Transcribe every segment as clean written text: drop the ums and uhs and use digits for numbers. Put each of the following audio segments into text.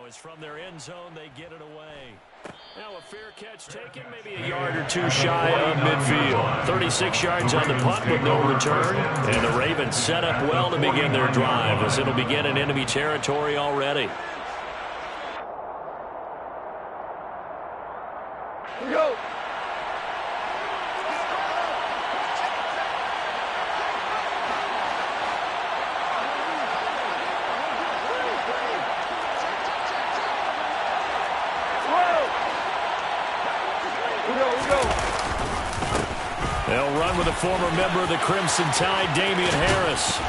as from their end zone, they get it away. Now a fair catch taken, maybe a yard or two shy of midfield. 36 yards on the punt with no return. And the Ravens set up well to begin their drive as it'll begin in enemy territory already. Here we go. They'll run with a former member of the Crimson Tide, Damian Harris.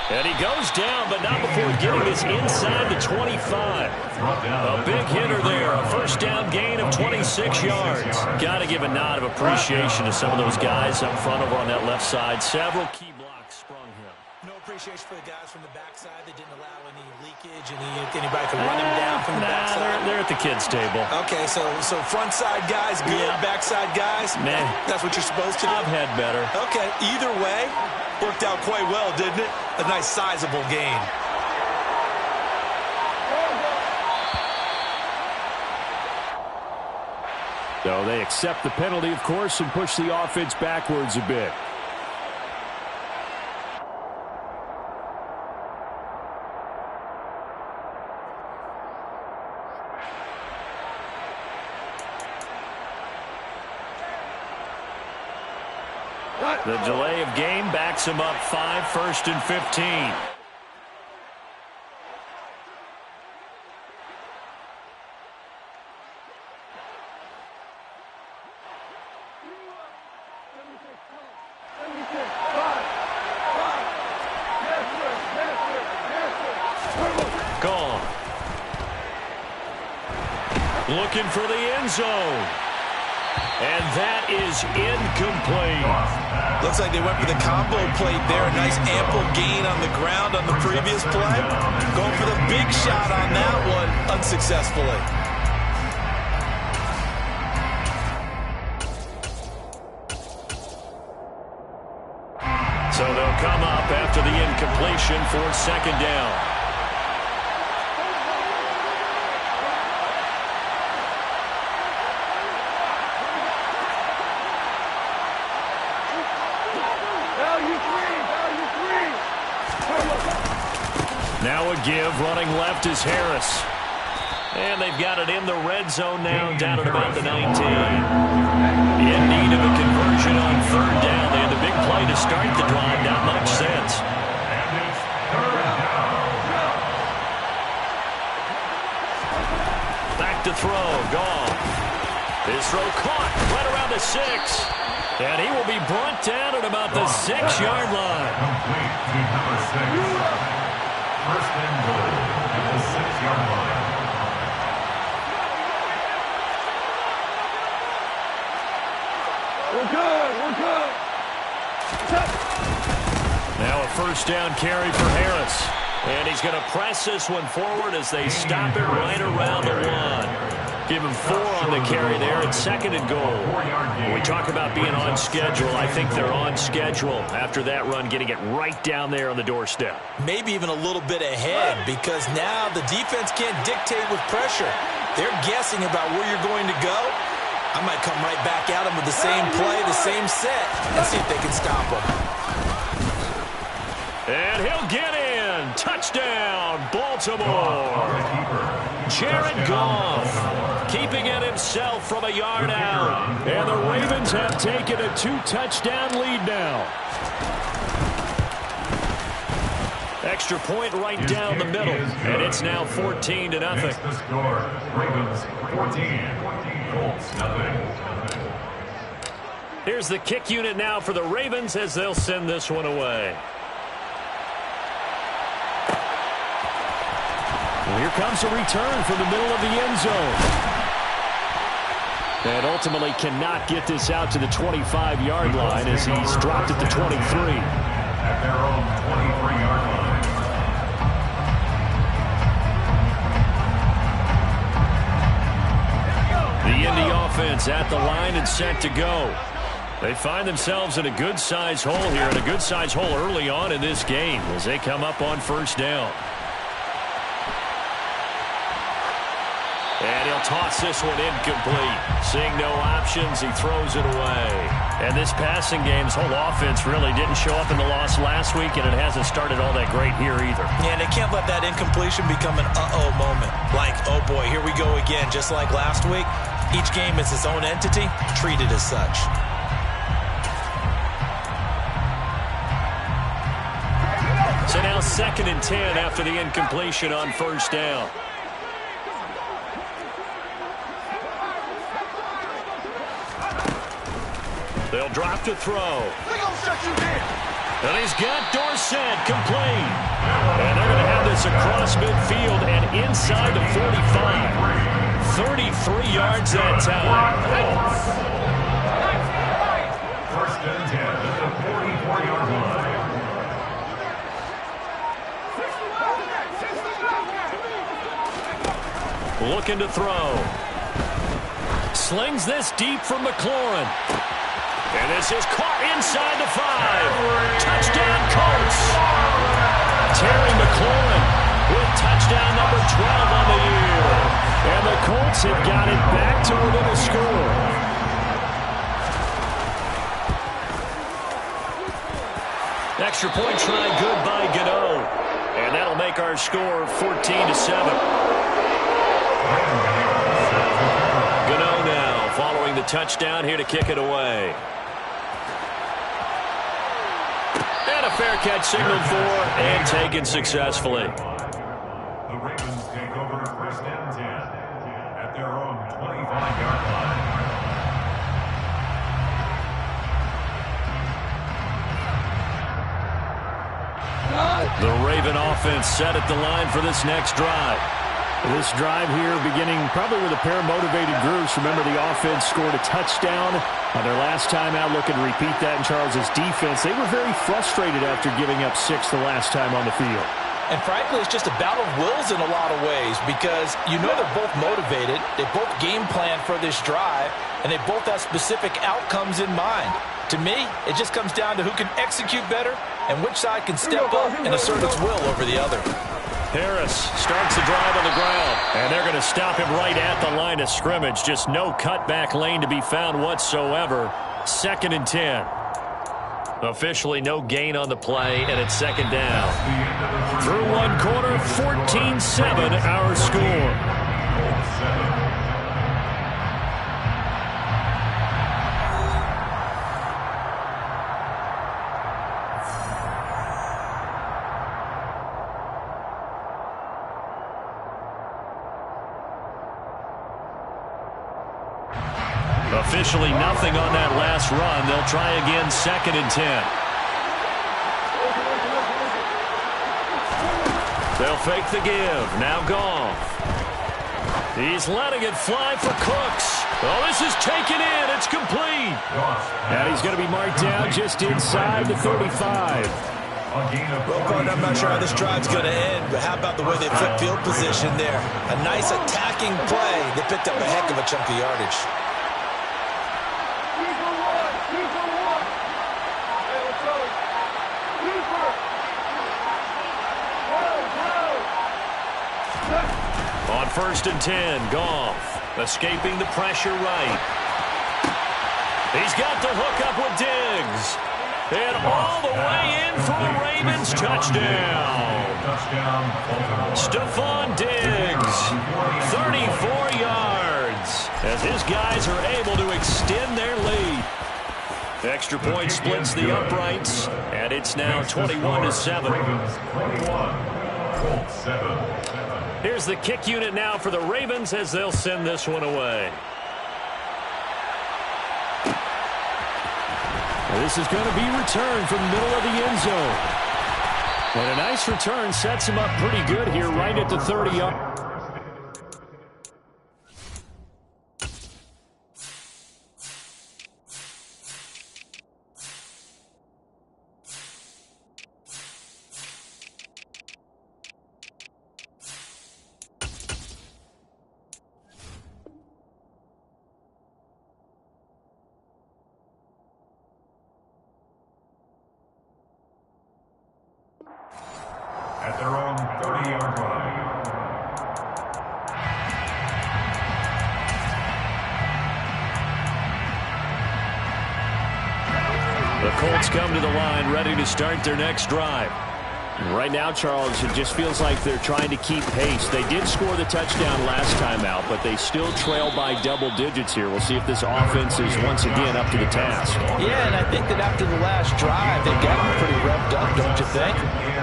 And he goes down, but not before getting this inside the 25. A big hitter there, a first down gain of 26 yards. Got to give a nod of appreciation to some of those guys up front over on that left side. Several key blocks sprung him. No appreciation for the guys from the backside that didn't allow any leakage, anybody could run him down from the backside. They're at the kids' table. Okay, so front side guys good, backside guys, that's what you're supposed to do? I've had better. Okay, either way, worked out quite well, didn't it? A nice sizable gain. So they accept the penalty, of course, and push the offense backwards a bit. The delay of game backs him up 5, 1st and 15. Gone. Looking for the end zone. And that is incomplete. Looks like they went for the combo plate there. A nice ample gain on the ground on the previous play. Going for the big shot on that one unsuccessfully. So they'll come up after the incompletion for second down. Now a give, running left is Harris. And they've got it in the red zone now, down at about the 19. In need of a conversion on third down. They had the big play to start the drive, not much sense. Back to throw, gone. His throw caught right around the 6. And he will be brought down at about the 6-yard line. First and goal at the 6-yard line. We're good. Now a first down carry for Harris. And he's going to press this one forward as they stop it right around the 1. Give him 4 on the carry there at 2nd and goal. When we talk about being on schedule, I think they're on schedule after that run, getting it right down there on the doorstep. Maybe even a little bit ahead because now the defense can't dictate with pressure. They're guessing about where you're going to go. I might come right back at them with the same play, the same set, and see if they can stop them. And he'll get in. Touchdown, Baltimore. Jared Goff keeping it himself from a yard out. And the Ravens have taken a 2-touchdown lead now. Extra point right down the middle. And it's now 14-0. The score, Ravens 14, Colts nothing. Here's the kick unit now for the Ravens as they'll send this one away. Well, here comes a return from the middle of the end zone. And ultimately cannot get this out to the 25-yard line as he's dropped at the 23. At their own 23-yard line. The Indy offense at the line and set to go. They find themselves in a good-sized hole here, and a good-sized hole early on in this game as they come up on first down. They'll toss this one incomplete. Seeing no options, he throws it away. And this passing game's whole offense really didn't show up in the loss last week, and it hasn't started all that great here either. Yeah, and they can't let that incompletion become an uh-oh moment. Like, oh boy, here we go again. Just like last week, each game is its own entity, treated as such. So now 2nd and 10 after the incompletion on first down. They'll drop to throw. And he's got Dorsett complete. And they're going to have this across midfield and inside the 45. 33 yards that time. First and 10 at the 44-yard line. Looking to throw. Slings this deep from McLaurin. And this is caught inside the 5. Touchdown, Colts. Terry McLaurin with touchdown number 12 on the year. And the Colts have got it back to within a score. Extra point try good by Gano. And that'll make our score 14-7. Gano now following the touchdown here to kick it away. And a fair catch signaled for and taken successfully. The Ravens take over first and 10 at their own 25-yard line. The Raven offense set at the line for this next drive. This drive here beginning probably with a pair of motivated groups. Remember, the offense scored a touchdown on their last time out. Looking to repeat that in Charles' defense. They were very frustrated after giving up 6 the last time on the field. And frankly, it's just a battle of wills in a lot of ways because you know they're both motivated. They both game plan for this drive, and they both have specific outcomes in mind. To me, it just comes down to who can execute better and which side can step up and assert its will over the other. Harris starts the drive on the ground. And they're going to stop him right at the line of scrimmage. Just no cutback lane to be found whatsoever. 2nd and 10. Officially no gain on the play, and it's 2nd down. Through one quarter, 14-7 our score. Officially nothing on that last run. They'll try again 2nd and 10. They'll fake the give. Now Goff. He's letting it fly for Cooks. Oh, this is taken in. It's complete. And he's going to be marked down just inside the 35. Well, partner, I'm not sure how this drive's going to end, but how about the way they flip field position there? A nice attacking play. They picked up a heck of a chunk of yardage. On 1st and 10, Goff escaping the pressure right. He's got the hook up with Diggs. And all the way in for the Ravens. Touchdown. Stephon Diggs, 34 yards, as his guys are able to extend their lead. Extra point splits the uprights, and it's now 21-7. Here's the kick unit now for the Ravens as they'll send this one away. This is going to be returned from the middle of the end zone. And a nice return sets him up pretty good here right at the 30-yard. At their own 30-yard line. Colts come to the line, ready to start their next drive. Right now, Charles, it just feels like they're trying to keep pace. They did score the touchdown last time out, but they still trail by double digits here. We'll see if this offense is once again up to the task. Yeah, and I think that after the last drive, they've gotten pretty revved up, don't you think?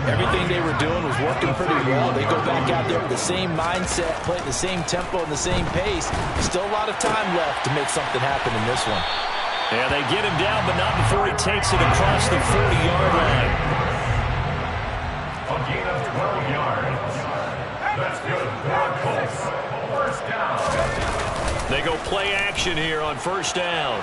Everything they were doing was working pretty well. They go back out there with the same mindset, play at the same tempo and the same pace. Still a lot of time left to make something happen in this one. Yeah, they get him down, but not before he takes it across the 40-yard line. A gain of 12 yards. That's good for the Colts. First down. They go play action here on first down.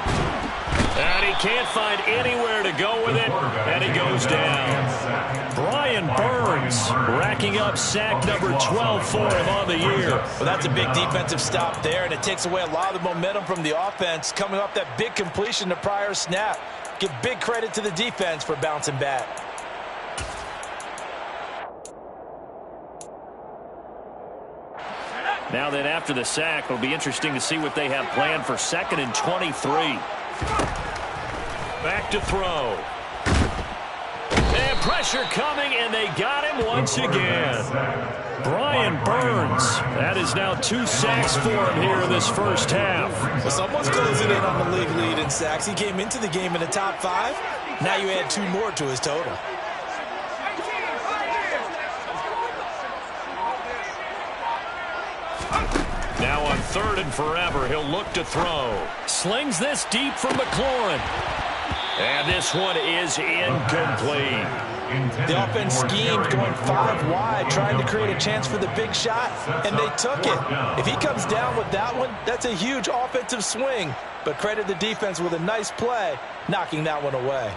And he can't find anywhere to go with it, and he goes down. Brian Burns racking up sack number 12 for him on the year. Well, that's a big defensive stop there, and it takes away a lot of the momentum from the offense coming off that big completion the prior snap. Give big credit to the defense for bouncing back. Now then, after the sack, it'll be interesting to see what they have planned for 2nd and 23. Back to throw. And pressure coming, and they got him once again. Brian Burns. That is now 2 sacks for him here in this first half. Well, someone's closing in on the league lead in sacks. He came into the game in the top 5. Now you add 2 more to his total. Now on 3rd and forever, he'll look to throw. Slings this deep from McLaurin. And this one is incomplete. The offense schemed going 5 wide, trying to create a chance for the big shot, and they took it. If he comes down with that one, that's a huge offensive swing. But credit the defense with a nice play, knocking that one away.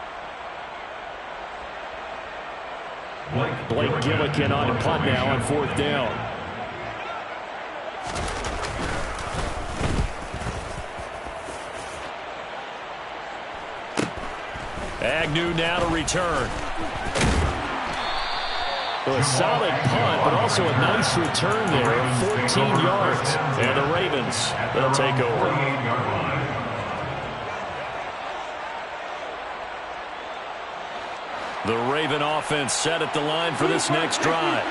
Blake Gillikin on the punt now on 4th down. Agnew now to return. Well, a solid punt, but also a nice return there. 14 yards. And the Ravens, they'll take over. The Raven offense set at the line for this next drive.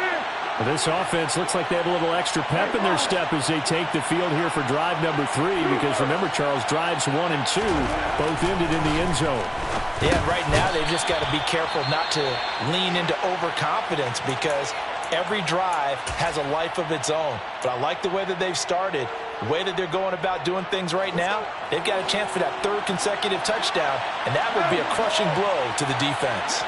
Well, this offense looks like they have a little extra pep in their step as they take the field here for drive number 3, because remember, Charles, drives 1 and 2 both ended in the end zone. Yeah, right now they've just got to be careful not to lean into overconfidence, because every drive has a life of its own. But I like the way that they've started, the way that they're going about doing things right now. They've got a chance for that 3rd consecutive touchdown, and that would be a crushing blow to the defense.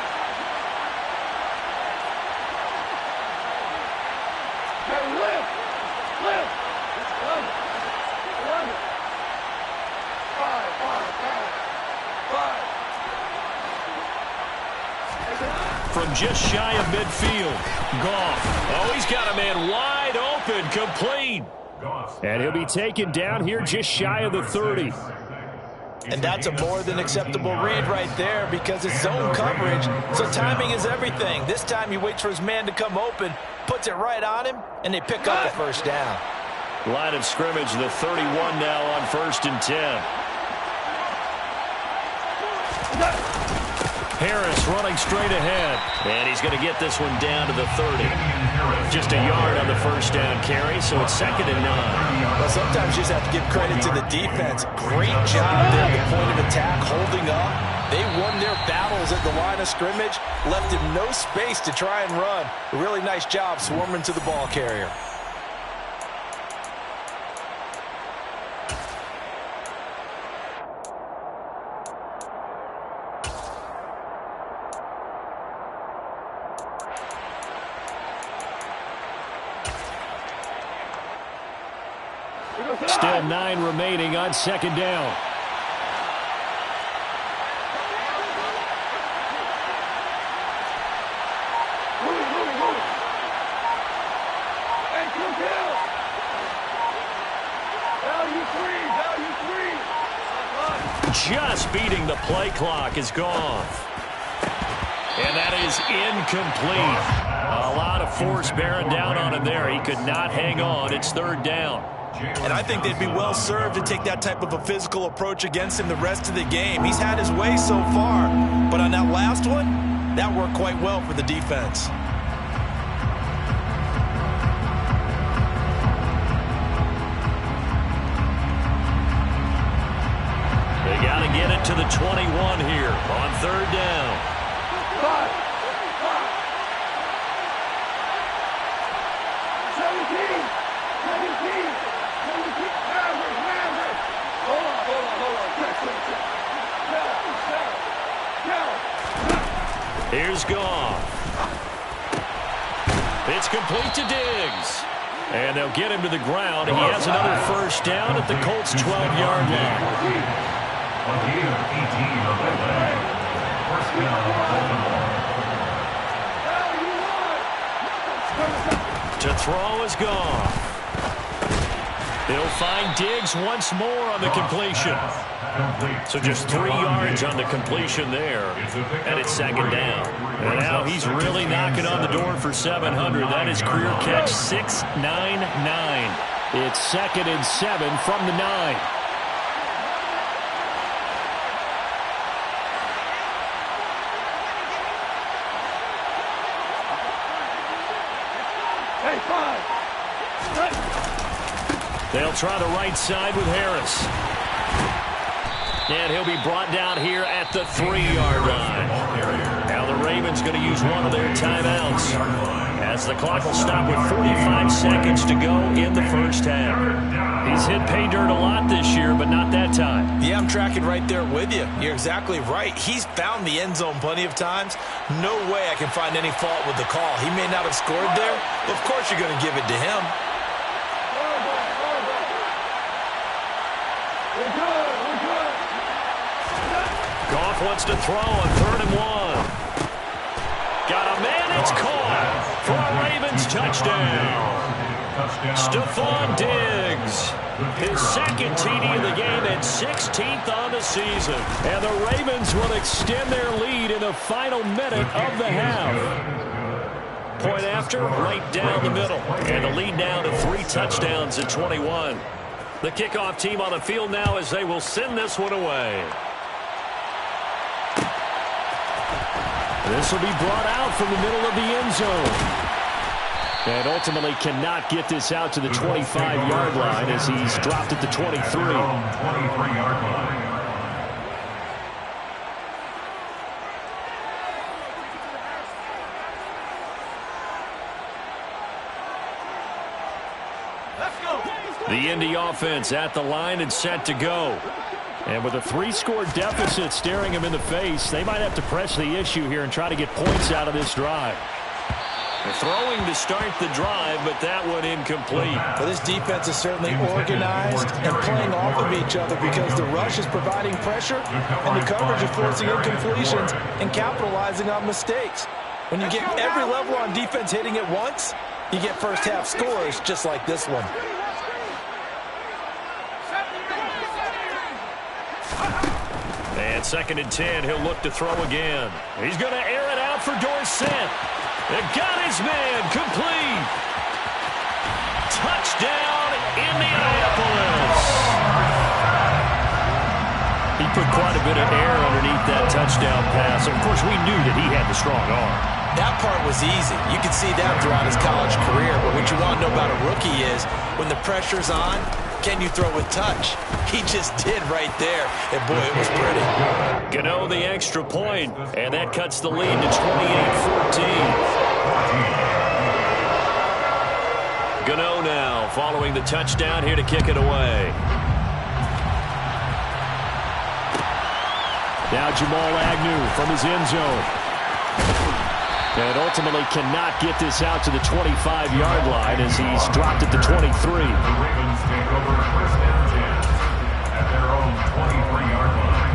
From just shy of midfield, Goff. Oh, he's got a man wide open, complete. And he'll be taken down here just shy of the 30. And that's a more than acceptable read right there, because it's zone coverage, so timing is everything. This time he waits for his man to come open, puts it right on him, and they pick up the first down. Line of scrimmage, the 31 now on 1st and 10. Harris running straight ahead. And he's going to get this one down to the 30. Just a yard on the first down carry, so it's 2nd and 9. Well, sometimes you just have to give credit to the defense. Great job there at the point of attack, holding up. They won their battles at the line of scrimmage, left him no space to try and run. A really nice job swarming to the ball carrier. Still 9 remaining on 2nd down. Just beating the play clock is gone. And that is incomplete. A lot of force bearing down on him there. He could not hang on. It's 3rd down. And I think they'd be well served to take that type of a physical approach against him the rest of the game. He's had his way so far, but on that last one, that worked quite well for the defense. They got to get it to the 21 here on third down. 17. Here's Goff. It's complete to Diggs. And they'll get him to the ground. He has another first down at the Colts' 12-yard line. To throw is Goff. He'll find Diggs once more on the completion. So just 3 yards on the completion there. And it's second down. And now he's really knocking on the door for 700. That is career catch 699. It's 2nd and 7 from the 9. They'll try the right side with Harris. And he'll be brought down here at the 3-yard line. Now the Ravens going to use one of their timeouts, as the clock will stop with 45 seconds to go in the first half. He's hit pay dirt a lot this year, but not that time. Yeah, I'm tracking right there with you. You're exactly right. He's found the end zone plenty of times. No way I can find any fault with the call. He may not have scored there, but of course you're going to give it to him. Goff wants to throw on 3rd and 1. Got a man, it's caught for a Ravens touchdown. Stephon Diggs, his 2nd TD of the game and 16th on the season. And the Ravens will extend their lead in the final minute of the half. Point after, right down the middle. And the lead now to 3 touchdowns at 21. The kickoff team on the field now as they will send this one away. This will be brought out from the middle of the end zone. And ultimately cannot get this out to the 25-yard line as he's dropped at the 23. 23-yard line. The Indy offense at the line and set to go. And with a 3-score deficit staring him in the face, they might have to press the issue here and try to get points out of this drive. They're throwing to start the drive, but that one incomplete. Well, this defense is certainly organized and playing off of each other because the rush is providing pressure and the coverage is forcing incompletions and capitalizing on mistakes. When you get every level on defense hitting at once, you get first-half scores just like this one. And 2nd and 10, he'll look to throw again. He's going to air it out for Dorsett. They got his man, complete. Touchdown, Indianapolis. He put quite a bit of air underneath that touchdown pass. Of course, we knew that he had the strong arm. That part was easy. You could see that throughout his college career. But what you want to know about a rookie is when the pressure's on, can you throw with touch? He just did right there. And, boy, it was pretty. Gano the extra point, and that cuts the lead to 28-14. Gano now following the touchdown here to kick it away. Now Jamal Agnew from his end zone. And ultimately cannot get this out to the 25-yard line as he's dropped at the 23. The Ravens take over 1st and 10 at their own 23-yard line.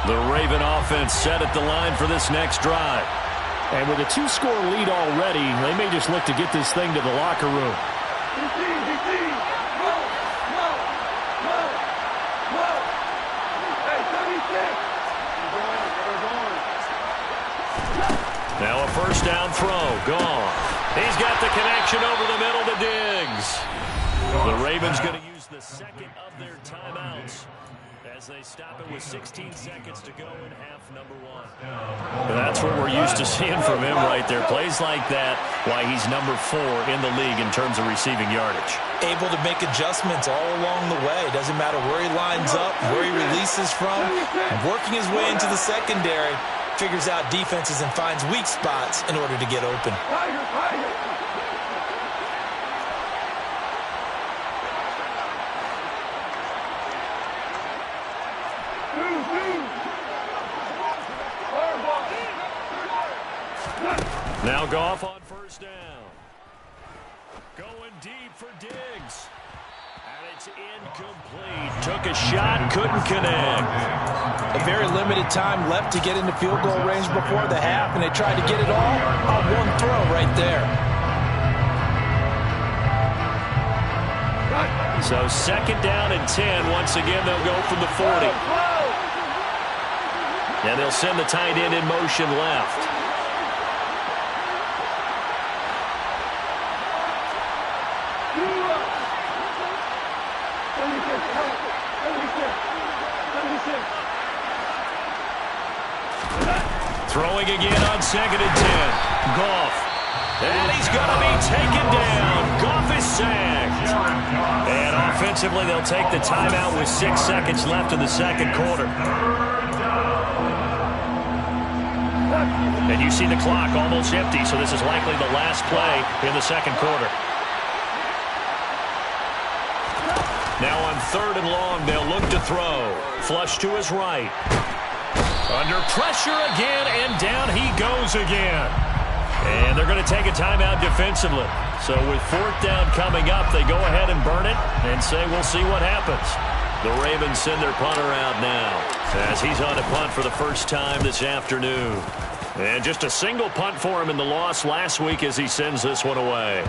The Raven offense set at the line for this next drive. And with a 2-score lead already, they may just look to get this thing to the locker room. Now a first down throw. Gone. He's got the connection over the middle to Diggs. The Ravens going to use the second of their timeouts as they stop it with 16 seconds to go in half number one. That's what we're used to seeing from him right there. Plays like that, why he's number 4 in the league in terms of receiving yardage. Able to make adjustments all along the way. Doesn't matter where he lines up, where he releases from. Working his way into the secondary, figures out defenses and finds weak spots in order to get open. Now Goff on first down. Going deep for Diggs. And it's incomplete. Took a shot, couldn't connect. A very limited time left to get into field goal range before the half, and they tried to get it all on one throw right there. So second down and 10. Once again, they'll go from the 40. And they'll send the tight end in motion left. Throwing again on second and 10. Goff. And he's going to be taken down. Goff is sacked. And offensively, they'll take the timeout with 6 seconds left in the second quarter. And you see the clock almost empty, so this is likely the last play in the second quarter. Now on third and long, they'll look to throw. Flush to his right. Under pressure again, and down he goes again. And they're going to take a timeout defensively. So with fourth down coming up, they go ahead and burn it and say we'll see what happens. The Ravens send their punter out now as he's on a punt for the first time this afternoon. And just a single punt for him in the loss last week as he sends this one away.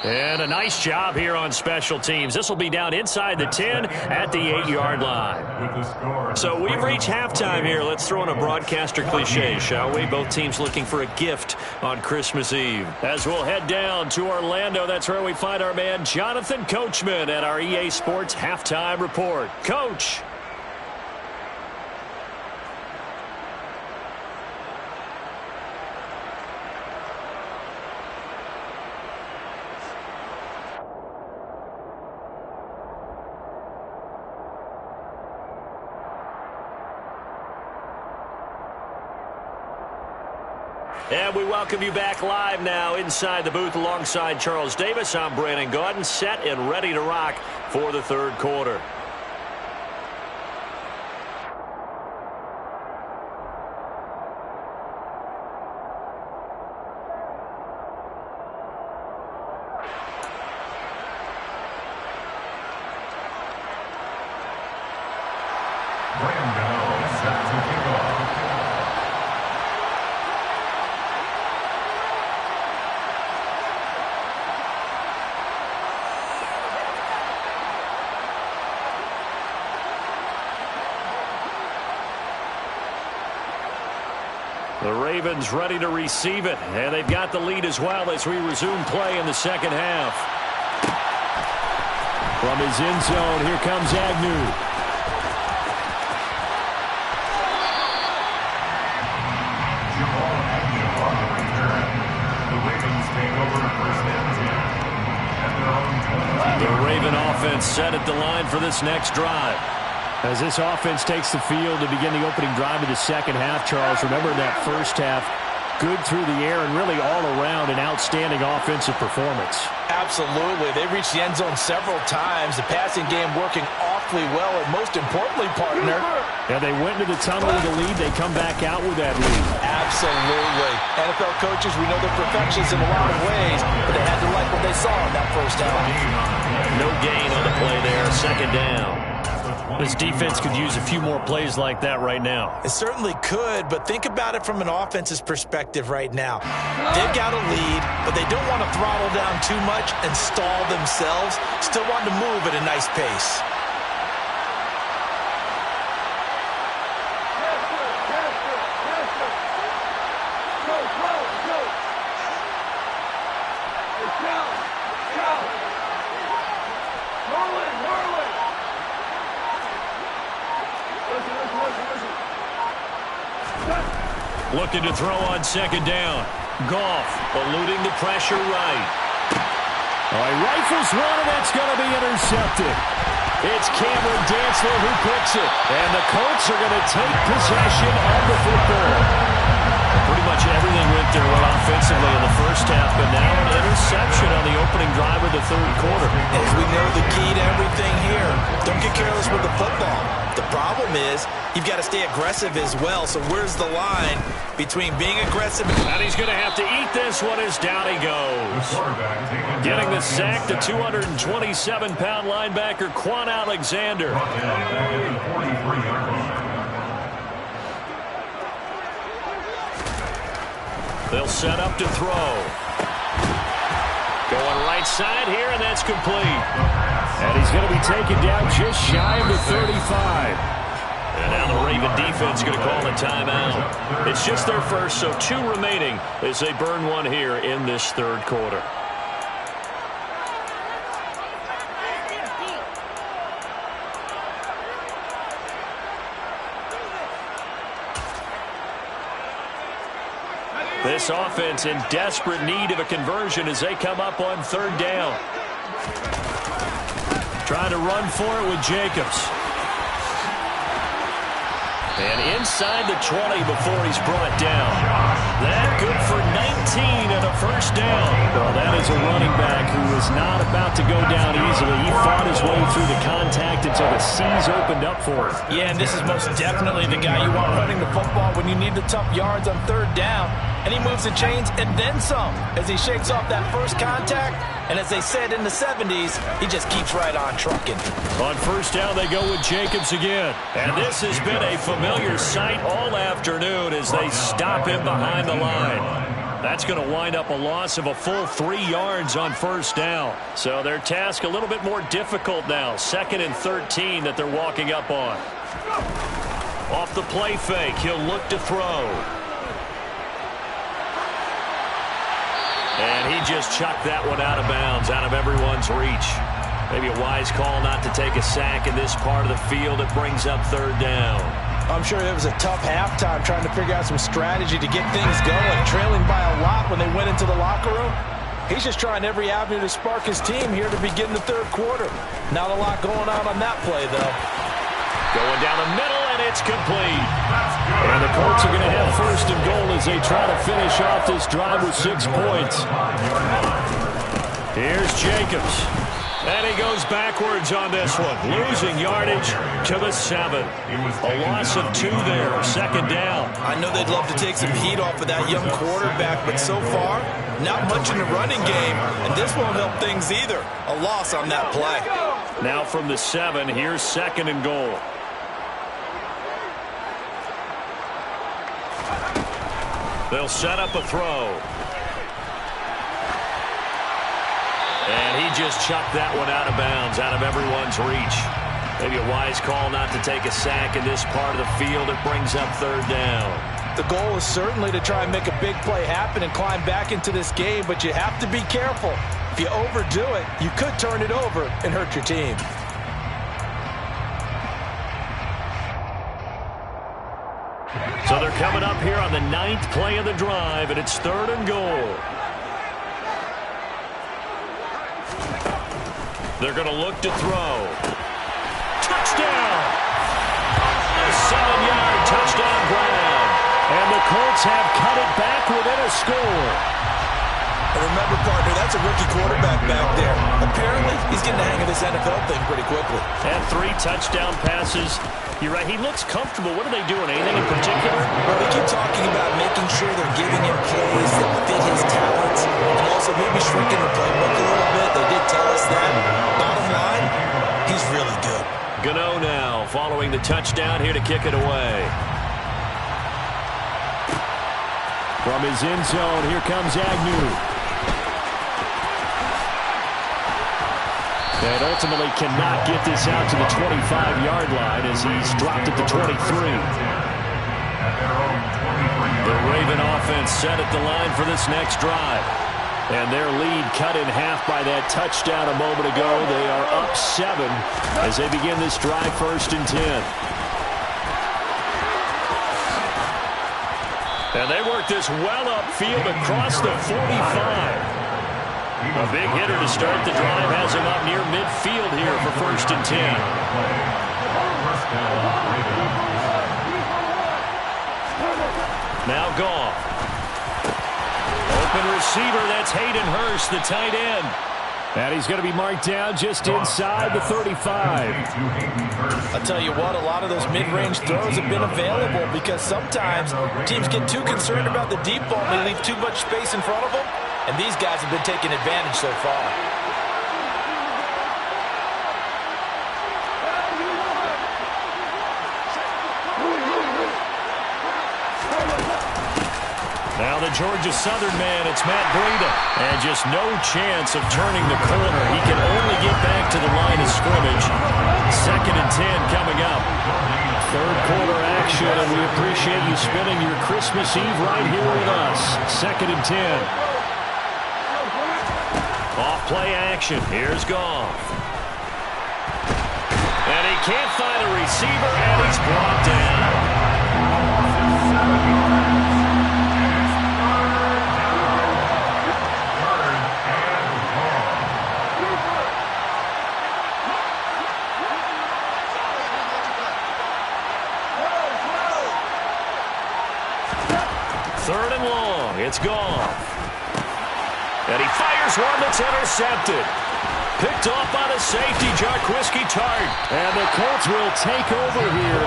And a nice job here on special teams. This will be down inside the 10 at the 8-yard line. So we've reached halftime here. Let's throw in a broadcaster cliche, shall we? Both teams looking for a gift on Christmas Eve. As we'll head down to Orlando, that's where we find our man Jonathan Coachman at our EA Sports Halftime Report. Coach. And we welcome you back live now inside the booth alongside Charles Davis. I'm Brandon Gaudin, set and ready to rock for the third quarter. The Ravens ready to receive it, and they've got the lead as well as we resume play in the second half. From his end zone, here comes Agnew. The Raven offense set at the line for this next drive. As this offense takes the field to begin the opening drive of the second half, Charles, remember in that first half, good through the air and really all around an outstanding offensive performance. Absolutely. They reached the end zone several times. The passing game working awfully well, and most importantly, partner. Yeah, they went into the tunnel with a lead. They come back out with that lead. Absolutely. NFL coaches, we know they're perfectionists in a lot of ways, but they had to like what they saw in that first half. No gain on the play there. Second down. This defense could use a few more plays like that right now. It certainly could, but think about it from an offense's perspective right now. They've got a lead, but they don't want to throttle down too much and stall themselves. Still want to move at a nice pace. Looking to throw on second down. Goff eluding the pressure right. He rifles one, and that's going to be intercepted. It's Cameron Dantzler who picks it. And the Colts are going to take possession of the football. Pretty much everything went their way offensively in the first half, but now an interception on the opening drive of the third quarter. As we know, the key to everything here, don't get careless with the football. The problem is you've got to stay aggressive as well. So where's the line between being aggressive and he's going to have to eat this one as down he goes. Getting the sack, the 227-pound linebacker, Quan Alexander. They'll set up to throw. Going right side here, and that's complete. And he's going to be taken down just shy of the 35. And now the Raven defense is going to call a timeout. It's just their first, so 2 remaining as they burn one here in this third quarter. This offense in desperate need of a conversion as they come up on third down. Trying to run for it with Jacobs. And inside the 20 before he's brought down. That good for 19 and a first down. Well, that is a running back who is not about to go down easily. He fought his way through the contact until the C's opened up for him. Yeah, and this is most definitely the guy you want running the football when you need the tough yards on third down. And he moves the chains and then some as he shakes off that first contact. And as they said in the 70s, he just keeps right on trucking. On first down, they go with Jacobs again. And this has been a familiar sight all afternoon as they stop him behind the line. That's going to wind up a loss of a full 3 yards on first down. So their task a little bit more difficult now. 2nd and 13 that they're walking up on. Off the play fake, he'll look to throw. And he just chucked that one out of bounds, out of everyone's reach. Maybe a wise call not to take a sack in this part of the field. It brings up third down. I'm sure it was a tough halftime trying to figure out some strategy to get things going, trailing by a lot when they went into the locker room. He's just trying every avenue to spark his team here to begin the third quarter. Not a lot going on that play, though. Going down the middle, and it's complete. And the Colts are going to have first and goal as they try to finish off this drive with 6 points. Here's Jacobs. And he goes backwards on this one, losing yardage to the 7. A loss of 2 there, 2nd down. I know they'd love to take some heat off of that young quarterback, but so far, not much in the running game, and this won't help things either. A loss on that play. Now from the 7, here's 2nd and goal. They'll set up a throw. And he just chucked that one out of bounds, out of everyone's reach. Maybe a wise call not to take a sack in this part of the field. It brings up third down. The goal is certainly to try and make a big play happen and climb back into this game, but you have to be careful. If you overdo it, you could turn it over and hurt your team. So they're coming up here on the 9th play of the drive, and it's 3rd and goal. They're going to look to throw. Touchdown! A 7-yard touchdown grab. And the Colts have cut it back within a score. And remember, partner, that's a rookie quarterback back there. Apparently, he's getting the hang of this NFL thing pretty quickly. And 3 touchdown passes. You're right, he looks comfortable. What are they doing? Anything in particular? Well, they keep talking about making sure they're giving him plays that fit his talents and also maybe shrinking the playbook a little bit. They did tell us that. Bottom line, he's really good. Gano now following the touchdown here to kick it away. From his end zone, here comes Agnew. And ultimately cannot get this out to the 25-yard line as he's dropped at the 23. The Raven offense set at the line for this next drive. And their lead cut in half by that touchdown a moment ago. They are up 7 as they begin this drive 1st and 10. And they work this well upfield across the 45. A big hitter to start the drive has him up near midfield here for 1st and 10. Now Goff. Open receiver, that's Hayden Hurst, the tight end. And he's going to be marked down just inside the 35. I'll tell you what, a lot of those mid-range throws have been available because sometimes teams get too concerned about the deep ball and they leave too much space in front of them. And these guys have been taking advantage so far. Now the Georgia Southern man, it's Matt Breida. And just no chance of turning the corner. He can only get back to the line of scrimmage. 2nd and 10 coming up. 3rd quarter action, and we appreciate you spending your Christmas Eve right here with us. 2nd and 10. Off play action. Here's Goff. And he can't find a receiver, and he's brought down. Third and long. It's Goff. And he fires one that's intercepted. Picked off by the safety, Jaquiski Tartt. And the Colts will take over here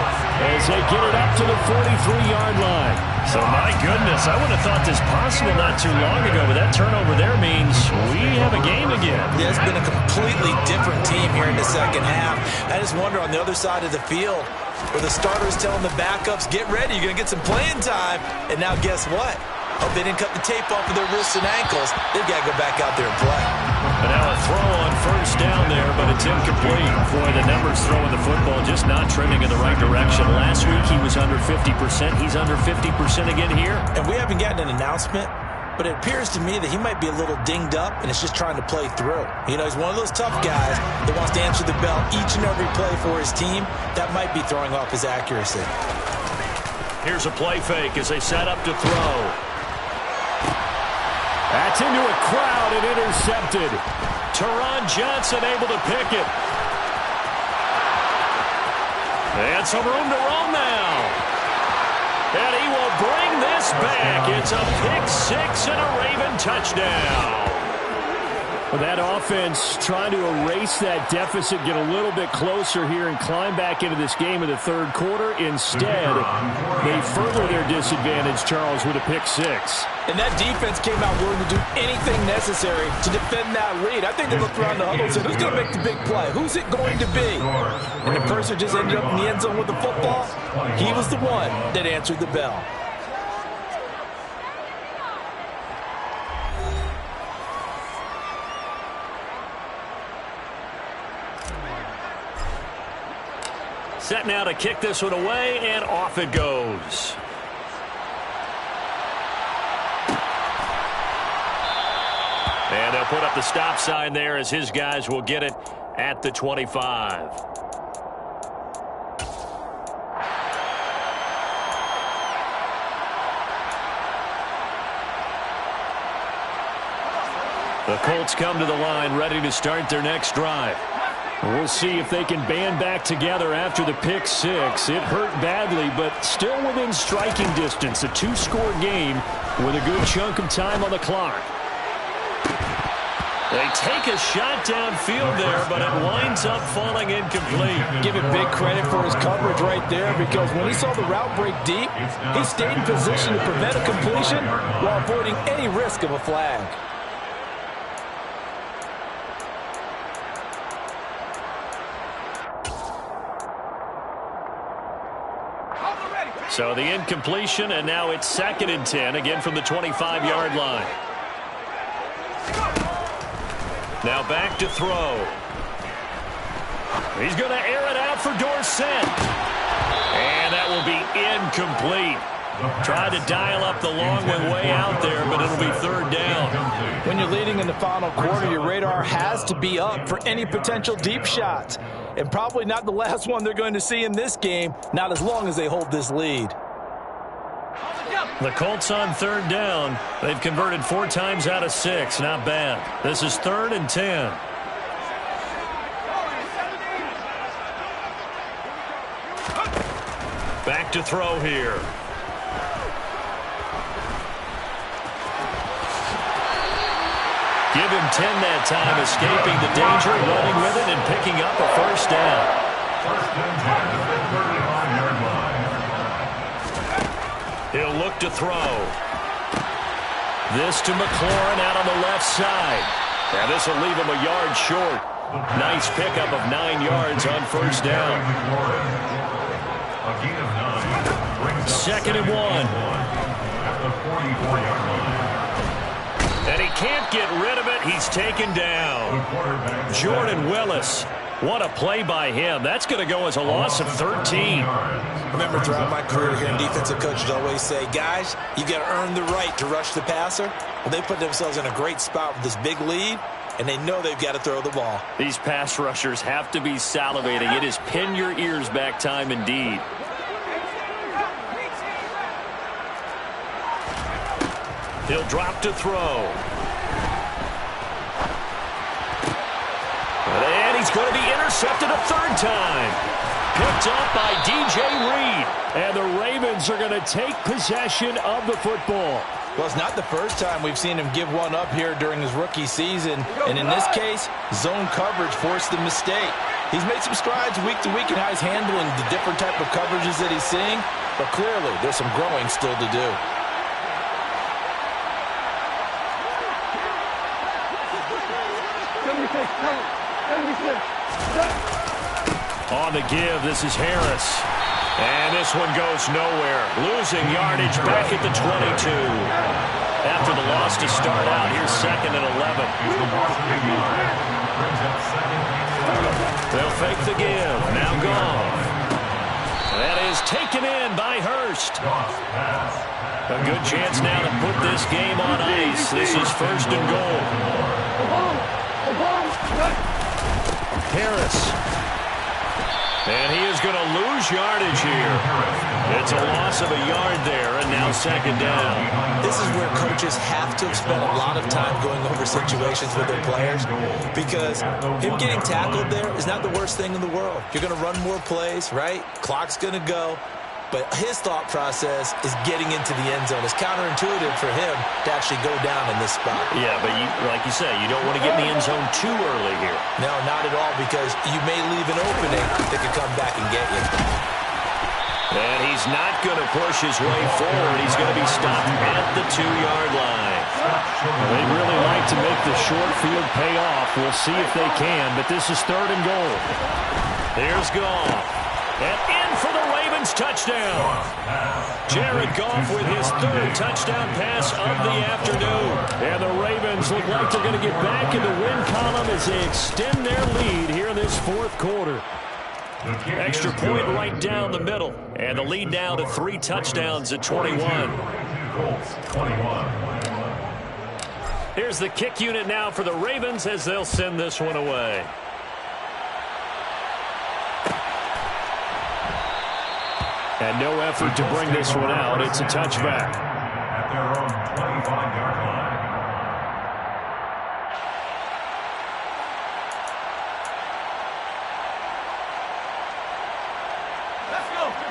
as they get it up to the 43-yard line. So, my goodness, I would have thought this possible not too long ago, but that turnover there means we have a game again. Yeah, it's been a completely different team here in the 2nd half. I just wonder on the other side of the field where the starters telling the backups, get ready, you're going to get some playing time. And now guess what? Hope they didn't cut the tape off of their wrists and ankles. They've got to go back out there and play. And now a throw on 1st down there, but it's incomplete. Boy, the numbers throwing the football just not trending in the right direction. Last week he was under 50%. He's under 50% again here. And we haven't gotten an announcement, but it appears to me that he might be a little dinged up and is just trying to play through. You know, he's one of those tough guys that wants to answer the bell each and every play for his team. That might be throwing off his accuracy. Here's a play fake as they set up to throw. That's into a crowd and intercepted. Teron Johnson able to pick it. And some room to roam now. And he will bring this back. It's a pick 6 and a Raven touchdown. Well, that offense trying to erase that deficit, get a little bit closer here and climb back into this game in the 3rd quarter. Instead, they further their disadvantage, Charles, with a pick 6. And that defense came out willing to do anything necessary to defend that lead. I think they looked around the huddle and said, who's going to make the big play? Who's it going to be? And the person just ended up in the end zone with the football. He was the one that answered the bell. Set now to kick this one away, and off it goes. And they'll put up the stop sign there as his guys will get it at the 25. The Colts come to the line ready to start their next drive. We'll see if they can band back together after the pick 6. It hurt badly, but still within striking distance. A 2-score game with a good chunk of time on the clock. They take a shot downfield there, but it winds up falling incomplete. Give him big credit for his coverage right there, because when he saw the route break deep, he stayed in position to prevent a completion while avoiding any risk of a flag. So the incompletion, and now it's 2nd and 10, again from the 25-yard line. Now back to throw. He's going to air it out for Dorsett. And that will be incomplete. Tried to dial up the long one way out there, but it'll be 3rd down. When you're leading in the final quarter, your radar has to be up for any potential deep shots. And probably not the last one they're going to see in this game, not as long as they hold this lead. The Colts on third down. They've converted 4 times out of 6. Not bad. This is 3rd and 10. Back to throw here. Give him 10 that time, escaping the danger, running with it, and picking up a first down. First and 10 at the 35-yard line. He'll look to throw. This to McLaurin out on the left side. And this will leave him a yard short. Nice pickup of 9 yards on first down. A gain of 9. Brings up 2nd and 1. At the 44-yard line. And he can't get rid of it. He's taken down. Jordan Willis. What a play by him. That's going to go as a loss of 13. Remember, throughout my career here in defensive coaches always say, guys, you got to earn the right to rush the passer. Well, they put themselves in a great spot with this big lead, and they know they've got to throw the ball. These pass rushers have to be salivating. It is pin your ears back time indeed. He'll drop to throw. And he's going to be intercepted a 3rd time. Picked up by DJ Reed. And the Ravens are going to take possession of the football. Well, it's not the first time we've seen him give one up here during his rookie season. And in this case, zone coverage forced the mistake. He's made some strides week to week in how he's handling the different type of coverages that he's seeing. But clearly, there's some growing still to do. On the give, this is Harris. And this one goes nowhere. Losing yardage back at the 22. After the loss to start out, here's 2nd and 11. They'll fake the give. Now gone. That is taken in by Hurst. A good chance now to put this game on ice. This is 1st and goal. Harris. And he is going to lose yardage here. It's a loss of a yard there, and now 2nd down. This is where coaches have to spend a lot of time going over situations with their players, because him getting tackled there is not the worst thing in the world. You're going to run more plays, right? Clock's going to go. But his thought process is getting into the end zone. It's counterintuitive for him to actually go down in this spot. Yeah, but like you say, you don't want to get in the end zone too early here. No, not at all, because you may leave an opening that could come back and get you. And he's not going to push his way forward. He's going to be stopped at the 2-yard line. They'd really like to make the short field pay off. We'll see if they can, but this is 3rd and goal. Here's Goff. And in for the Ravens touchdown. Jared Goff with his 3rd touchdown pass of the afternoon. And the Ravens look like they're going to get back in the win column as they extend their lead here in this 4th quarter. Extra point right down the middle. And the lead now to 3 touchdowns at 21. Here's the kick unit now for the Ravens as they'll send this one away. And no effort to bring this one out. It's a touchback. At their own 25-yard line.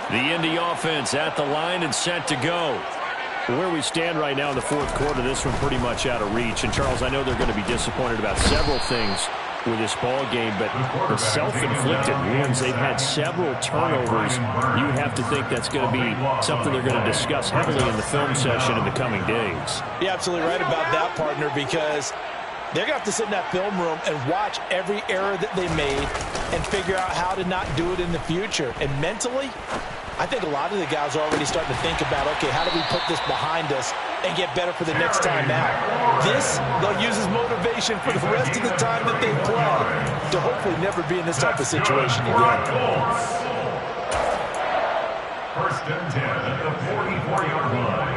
The Indy offense at the line and set to go. Where we stand right now in the 4th quarter, this one pretty much out of reach. And, Charles, I know they're going to be disappointed about several things with this ball game, but the self-inflicted wounds, they've had several turnovers. You would have to think that's going to be something they're going to discuss heavily in the film session in the coming days. You're absolutely right about that, partner, because they're going to have to sit in that film room and watch every error that they made and figure out how to not do it in the future. And mentally, I think a lot of the guys are already starting to think about, okay, how do we put this behind us and get better for the next time out? This, they'll use as motivation for the rest of the time that they play to hopefully never be in this type of situation again. 1st and 10 at the 44-yard line.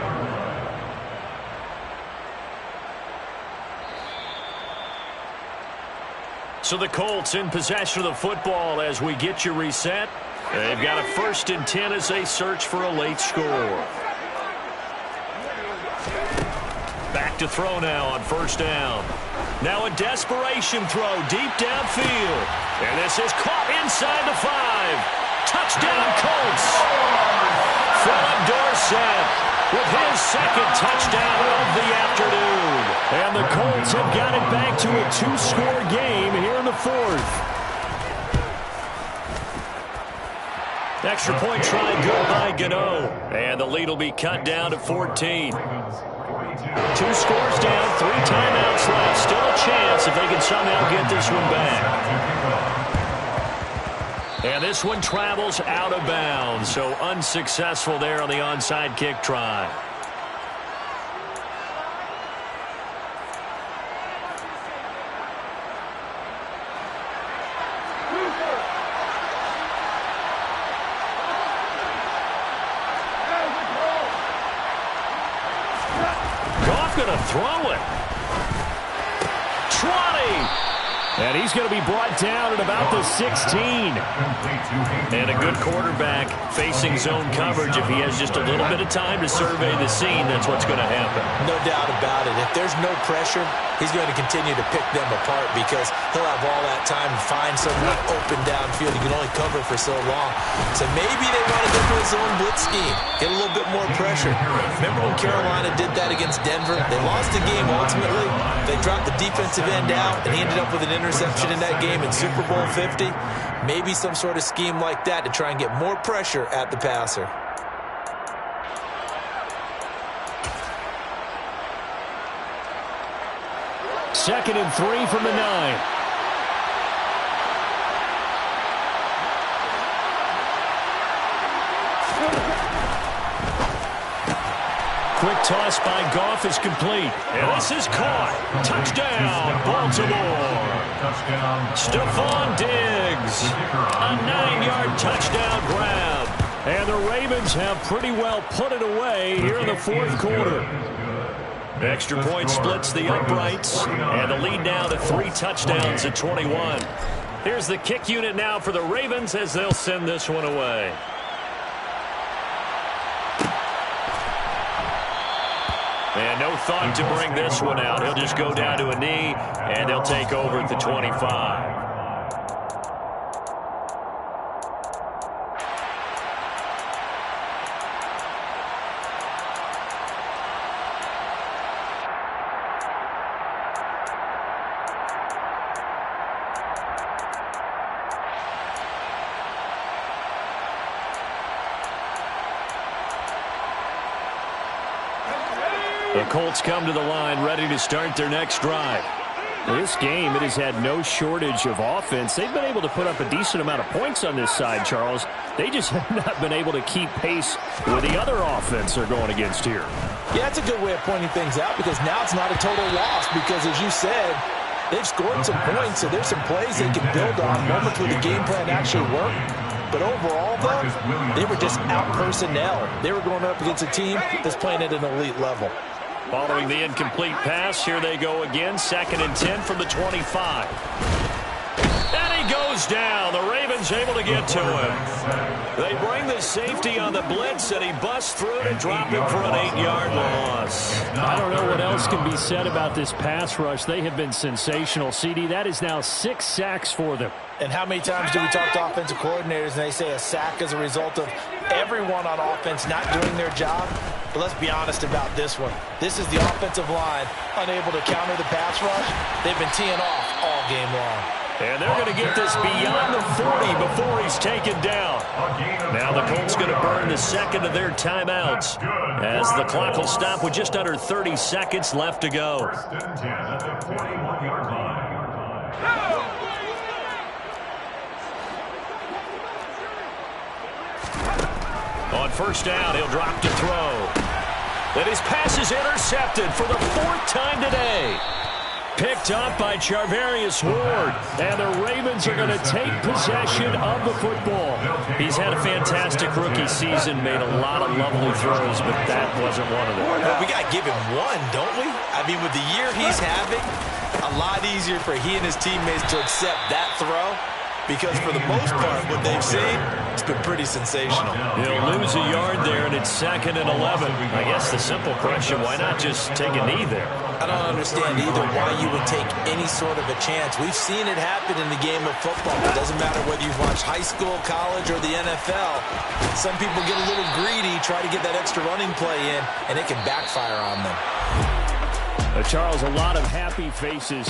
So the Colts in possession of the football as we get you reset. They've got a 1st and 10 as they search for a late score. Back to throw now on first down. Now a desperation throw deep downfield. And this is caught inside the 5. Touchdown, Colts. Philip Dorsett with his second touchdown of the afternoon. And the Colts have got it back to a 2-score game here in the 4th. Extra point try good by Gano. And the lead will be cut down to 14. 2 scores down, 3 timeouts left. Still a chance if they can somehow get this one back. And this one travels out of bounds, so unsuccessful there on the onside kick try. Goff gonna throw it. Trotty. And he's going to be brought down at about the 16. And a good quarterback facing zone coverage. If he has just a little bit of time to survey the scene, that's what's going to happen. No doubt about it. If there's no pressure, he's going to continue to pick them apart because he'll have all that time to find someone open downfield. He can only cover for so long. So maybe they want to go to a zone blitz scheme, get a little bit more pressure. Remember when Carolina did that against Denver? They lost the game ultimately. They dropped the defensive end out, and he ended up with an interception in that game in Super Bowl 50. Maybe some sort of scheme like that to try and get more pressure at the passer. Second and 3 from the 9. Quick toss by Goff is complete. And this is caught. Touchdown, Baltimore. Stephon Diggs. A 9-yard touchdown grab. And the Ravens have pretty well put it away here in the 4th quarter. Extra point splits the uprights. And the lead now to 3 touchdowns at 21. Here's the kick unit now for the Ravens as they'll send this one away. And no thought to bring this one out. He'll just go down to a knee, and they'll take over at the 25. The Colts come to the line ready to start their next drive. This game, it has had no shortage of offense. They've been able to put up a decent amount of points on this side, Charles. They just have not been able to keep pace with the other offense they're going against here. Yeah, that's a good way of pointing things out because now it's not a total loss because, as you said, they've scored some points, so there's some plays they can build on, moments where the game plan actually worked. But overall, though, they were just out-personnel. They were going up against a team that's playing at an elite level. Following the incomplete pass, here they go again. 2nd and 10 from the 25. And he goes down. The Ravens able to get to him. They bring the safety on the blitz, and he busts through to drop him for an 8-yard loss. I don't know what else can be said about this pass rush. They have been sensational, CD. That is now 6 sacks for them. And how many times do we talk to offensive coordinators and they say a sack is a result of everyone on offense not doing their job? But let's be honest about this one. This is the offensive line unable to counter the pass rush. They've been teeing off all game long. And they're going to get this beyond the 40 before he's taken down. Now the Colts going to burn the second of their timeouts as the clock will stop with just under 30 seconds left to go. 1st and 10 at the 41-yard line. On first down, he'll drop to throw. And his pass is intercepted for the 4th time today. Picked up by Charvarius Ward. And the Ravens are going to take possession of the football. He's had a fantastic rookie season, made a lot of lovely throws, but that wasn't one of them. Well, we got to give him one, don't we? I mean, with the year he's having, a lot easier for he and his teammates to accept that throw because for the most part, what they've seen, it's been pretty sensational. He'll lose a yard there, and it's 2nd and 11. I guess the simple question, why not just take a knee there? I don't understand either why you would take any sort of a chance. We've seen it happen in the game of football. It doesn't matter whether you've watched high school, college, or the NFL. Some people get a little greedy, try to get that extra running play in, and it can backfire on them. Charles, a lot of happy faces